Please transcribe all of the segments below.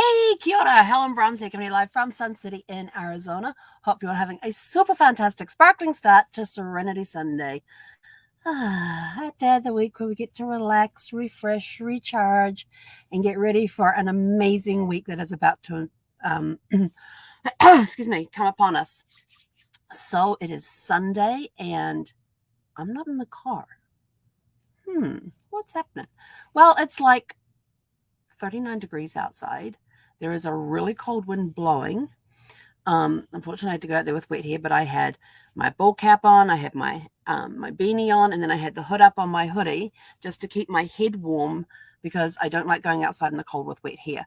Hey, kia ora, Helen Brahms here, coming live from Sun City in Arizona. Hope you're having a super fantastic, sparkling start to Serenity Sunday. That day of the week where we get to relax, refresh, recharge, and get ready for an amazing week that is about to, excuse me, come upon us. So it is Sunday, and I'm not in the car. What's happening? Well, it's like 39 degrees outside. There is a really cold wind blowing. Unfortunately, I had to go out there with wet hair, but I had my ball cap on, I had my my beanie on, and then I had the hood up on my hoodie just to keep my head warm because I don't like going outside in the cold with wet hair.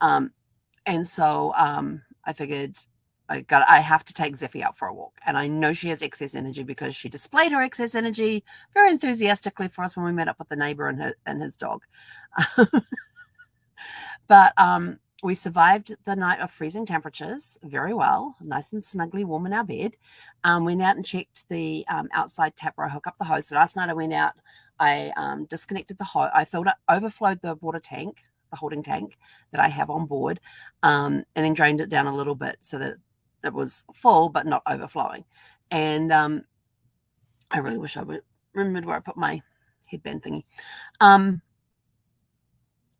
And so I figured I have to take Zeffy out for a walk. And I know she has excess energy because she displayed her excess energy very enthusiastically for us when we met up with the neighbor and his dog. But we survived the night of freezing temperatures very well, nice and snugly warm in our bed. Went out and checked the outside tap where I hook up the hose. So last night I went out, I disconnected the hose. I overflowed the water tank, the holding tank that I have on board, and then drained it down a little bit so that it was full but not overflowing. And I really wish I would remembered where I put my headband thingy.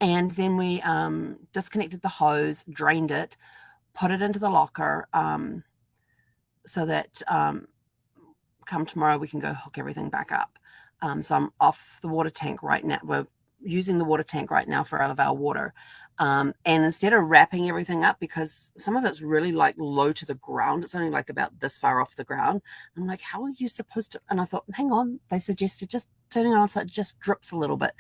And then we disconnected the hose, drained it, put it into the locker so that come tomorrow we can go hook everything back up. So I'm off the water tank right now. We're using the water tank right now for all of our water. And instead of wrapping everything up, because some of it's really like low to the ground, it's only like about this far off the ground. I'm like, how are you supposed to? And I thought, hang on, they suggested just turning it on so it just drips a little bit.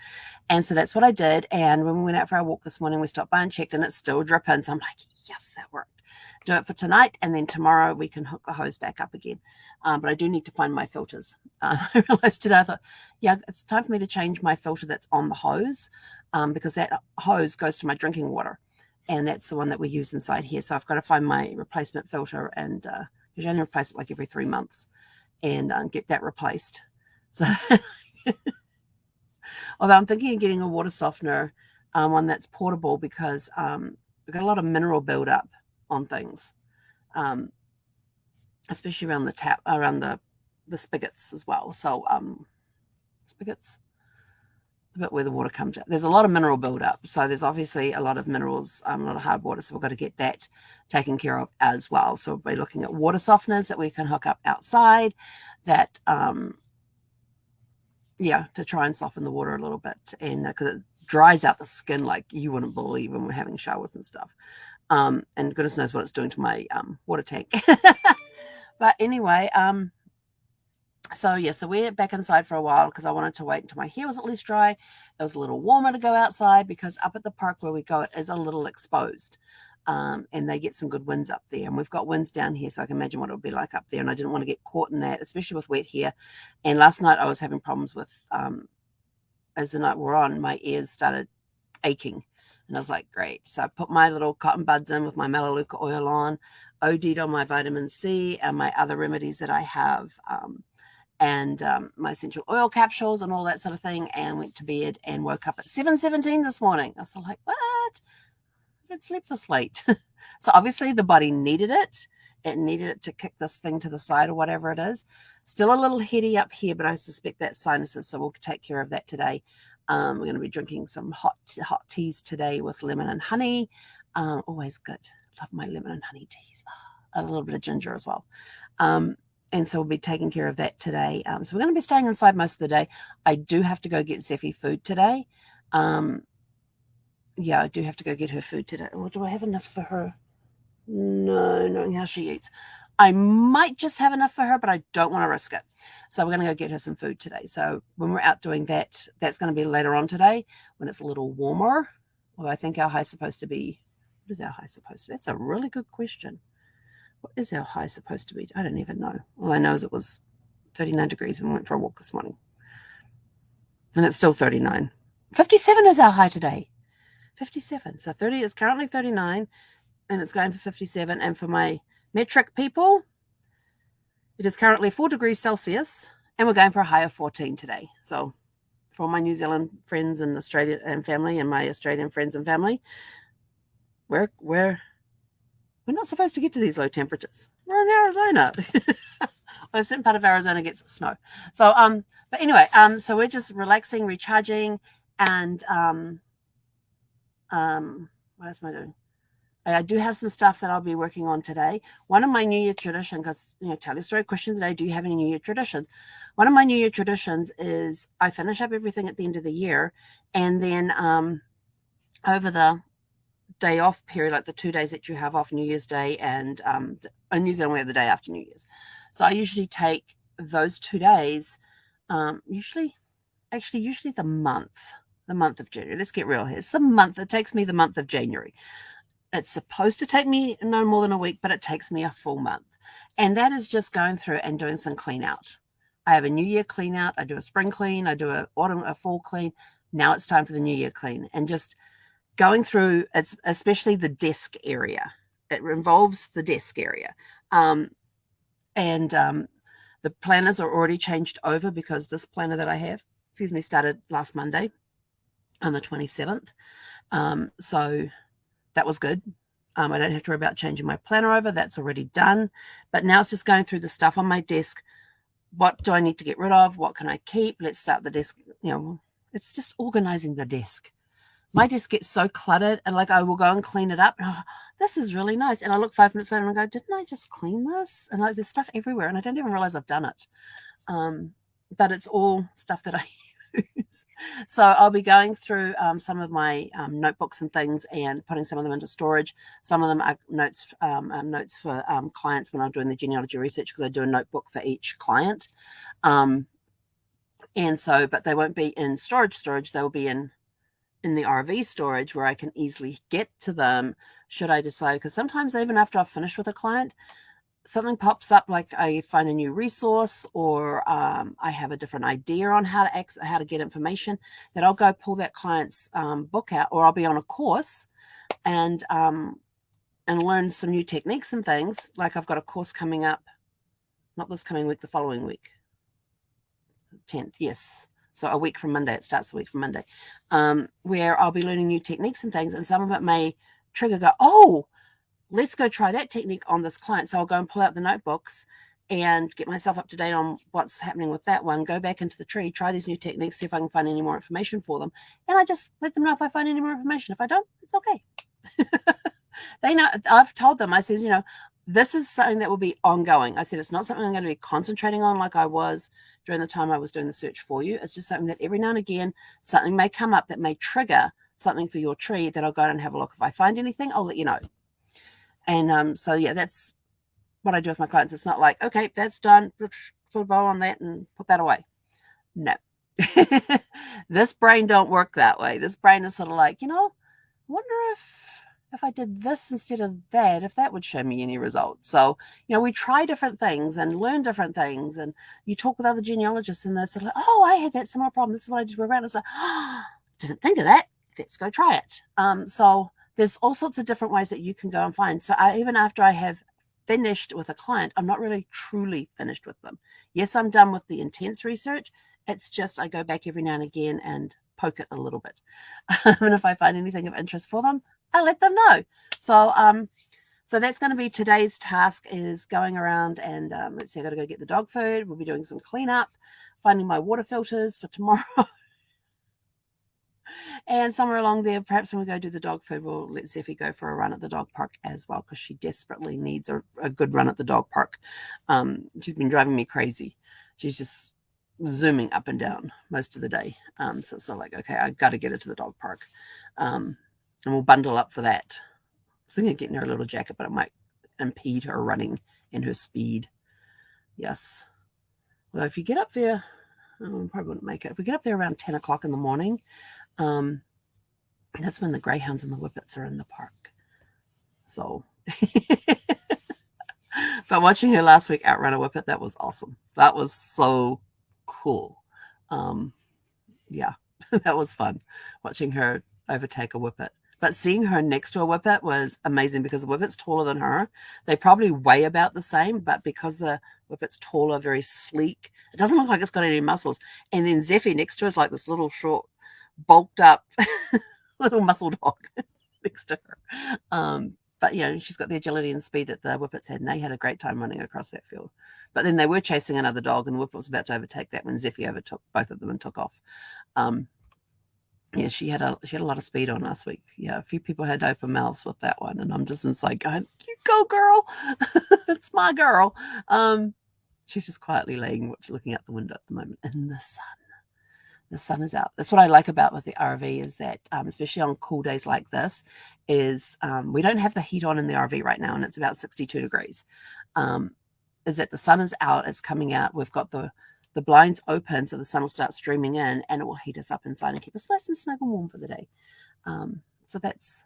And so that's what I did. And when we went out for our walk this morning, we stopped by and checked and it's still dripping. So I'm like, yes, that worked. Do it for tonight. And then tomorrow we can hook the hose back up again. But I do need to find my filters. I realized today, I thought, yeah, it's time for me to change my filter that's on the hose because that hose goes to my drinking water. And that's the one that we use inside here. So I've got to find my replacement filter and you only replace it like every 3 months and get that replaced. So although I'm thinking of getting a water softener, one that's portable because we've got a lot of mineral buildup on things, especially around the tap, around the spigots as well. So spigots, the bit where the water comes out, there's a lot of mineral buildup. So there's obviously a lot of minerals, a lot of hard water. So we've got to get that taken care of as well. So we'll be looking at water softeners that we can hook up outside that to try and soften the water a little bit, and because it dries out the skin like you wouldn't believe when we're having showers and stuff. And goodness knows what it's doing to my water tank. But anyway, so we're back inside for a while because I wanted to wait until my hair was at least dry. It was a little warmer to go outside because up at the park where we go, it is a little exposed. And they get some good winds up there. And we've got winds down here, so I can imagine what it would be like up there. And I didn't want to get caught in that, especially with wet hair. And last night I was having problems with, as the night wore on, my ears started aching. And I was like, great. So I put my little cotton buds in with my Melaleuca oil on, OD'd on my vitamin C and my other remedies that I have, and my essential oil capsules and all that sort of thing, and went to bed and woke up at 7:17 this morning. I was like, what? I didn't sleep this late. So obviously the body needed it. It needed it to kick this thing to the side or whatever it is. Still a little heady up here, but I suspect that's sinuses, so we'll take care of that today. We're going to be drinking some hot teas today with lemon and honey. Always good. Love my lemon and honey teas. A little bit of ginger as well. And so we'll be taking care of that today. So we're going to be staying inside most of the day. I do have to go get Zeffy food today. I do have to go get her food today. Or do I have enough for her? No, knowing how she eats. I might just have enough for her, but I don't want to risk it. So we're going to go get her some food today. So when we're out doing that, that's going to be later on today when it's a little warmer. Although I think our high is supposed to be, what is our high supposed to be? That's a really good question. What is our high supposed to be? I don't even know. All I know is it was 39 degrees when we went for a walk this morning. And it's still 39. 57 is our high today. 57. So 30 is currently 39 and it's going for 57. And for my metric people, it is currently 4 degrees Celsius and we're going for a high of 14 today. So for my New Zealand friends and Australian and family and my Australian friends and family, we're not supposed to get to these low temperatures. We're in Arizona. Well, a certain part of Arizona gets snow. So but anyway, so we're just relaxing, recharging, and what else am I doing? I do have some stuff that I'll be working on today. One of my New Year traditions, because, tell your story question today, do you have any New Year traditions? One of my New Year traditions is I finish up everything at the end of the year, and then over the day off period, like the 2 days that you have off, New Year's Day, and in New Zealand we have the day after New Year's. So I usually take those 2 days, usually the month of January. Let's get real here. It's the month. It takes me the month of January. It's supposed to take me no more than a week, but it takes me a full month. And that is just going through and doing some clean out. I have a New Year clean out. I do a spring clean. I do a fall clean. Now it's time for the New Year clean. And just going through, it's especially the desk area. It involves the desk area. The planners are already changed over because this planner that I have, started last Monday on the 27th. So that was good. I don't have to worry about changing my planner over. That's already done. But now it's just going through the stuff on my desk. What do I need to get rid of? What can I keep? Let's start the desk. It's just organizing the desk. My desk gets so cluttered, and I will go and clean it up. And this is really nice. And I look 5 minutes later and I go, didn't I just clean this? And there's stuff everywhere, and I don't even realize I've done it. But it's all stuff that I use. So I'll be going through some of my notebooks and things and putting some of them into storage. Some of them are notes for clients when I'm doing the genealogy research, because I do a notebook for each client. But they won't be in storage. They will be in the RV storage, where I can easily get to them should I decide. Because sometimes even after I've finished with a client, something pops up, like I find a new resource, or I have a different idea on how to get information, that I'll go pull that client's book out, or I'll be on a course and learn some new techniques and things. Like I've got a course coming up, not this coming week, the following week, 10th, yes. So a week from Monday, it starts a week from Monday, where I'll be learning new techniques and things, and some of it may trigger, let's go try that technique on this client. So I'll go and pull out the notebooks and get myself up to date on what's happening with that one, go back into the tree, try these new techniques, see if I can find any more information for them. And I just let them know if I find any more information. If I don't, it's okay. They know. I've told them, I says, this is something that will be ongoing. I said, it's not something I'm going to be concentrating on like I was during the time I was doing the search for you. It's just something that every now and again, something may come up that may trigger something for your tree, that I'll go and have a look. If I find anything, I'll let you know. And so, yeah, that's what I do with my clients. It's not like, okay, that's done, put a bow on that and put that away. No. This brain don't work that way. This brain is sort of like, I wonder if I did this instead of that, if that would show me any results. So, we try different things and learn different things. And you talk with other genealogists, and they're sort of like, I had that similar problem. This is what I did around. It's like, didn't think of that. Let's go try it. So there's all sorts of different ways that you can go and find. So even after I have finished with a client, I'm not really truly finished with them. Yes, I'm done with the intense research. It's just I go back every now and again and poke it a little bit. And if I find anything of interest for them, I let them know. So that's going to be today's task, is going around and let's see, I got to go get the dog food. We'll be doing some cleanup, finding my water filters for tomorrow. And somewhere along there, perhaps when we go do the dog food, we'll let Zeffie go for a run at the dog park as well, because she desperately needs a good run at the dog park. She's been driving me crazy. She's just zooming up and down most of the day. So it's like, okay, I got to get her to the dog park. And we'll bundle up for that. I was thinking of getting her a little jacket, but it might impede her running and her speed. Yes. Well, if you get up there, probably wouldn't make it. If we get up there around 10 o'clock in the morning, that's when the greyhounds and the whippets are in the park. So, but watching her last week outrun a whippet, that was awesome. That was so cool. Yeah, that was fun, watching her overtake a whippet. But seeing her next to a whippet was amazing, because the whippet's taller than her. They probably weigh about the same, but because the whippet's taller, very sleek, it doesn't look like it's got any muscles. And then Zeffie next to her is like this little short, bulked up little muscle dog. next to her. But she's got the agility and speed that the Whippets had, and they had a great time running across that field. But then they were chasing another dog, and the Whippet was about to overtake that when Zeffy overtook both of them and took off. Yeah, she had a lot of speed on last week. Yeah, a few people had open mouths with that one, and I'm just inside going, "You go, girl! It's my girl." She's just quietly looking out the window at the moment in the sun. The sun is out. That's what I like about with the RV is that, especially on cool days like this, is we don't have the heat on in the RV right now, and it's about 62 degrees. Is that the sun is out, it's coming out. We've got the blinds open, so the sun will start streaming in, and it will heat us up inside and keep us nice and snug and warm for the day. So that's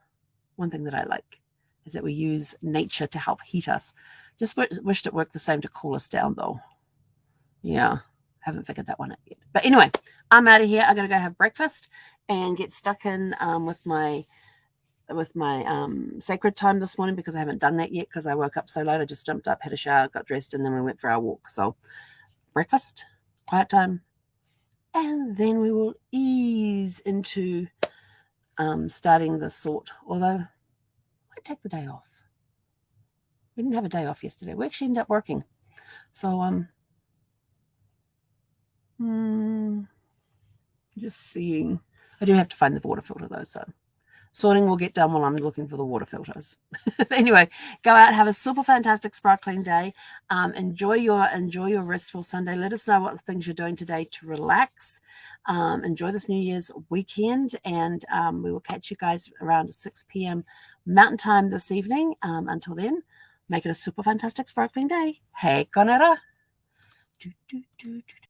one thing that I like, is that we use nature to help heat us. Just wished it worked the same to cool us down, though. Yeah. Haven't figured that one out yet. But anyway, I'm out of here. I gotta go have breakfast and get stuck in with my sacred time this morning, because I haven't done that yet because I woke up so late. I just jumped up, had a shower, got dressed, and then we went for our walk. So breakfast, quiet time, and then we will ease into starting the sort. Although I might take the day off. We didn't have a day off yesterday. We actually ended up working. So just seeing. I do have to find the water filter though, so sorting will get done while I'm looking for the water filters. Anyway, go out, have a super fantastic sparkling day. Enjoy your restful Sunday. Let us know what things you're doing today to relax. Enjoy this New Year's weekend, and we will catch you guys around 6 p.m. Mountain Time this evening. Until then, make it a super fantastic sparkling day. Hey, konera.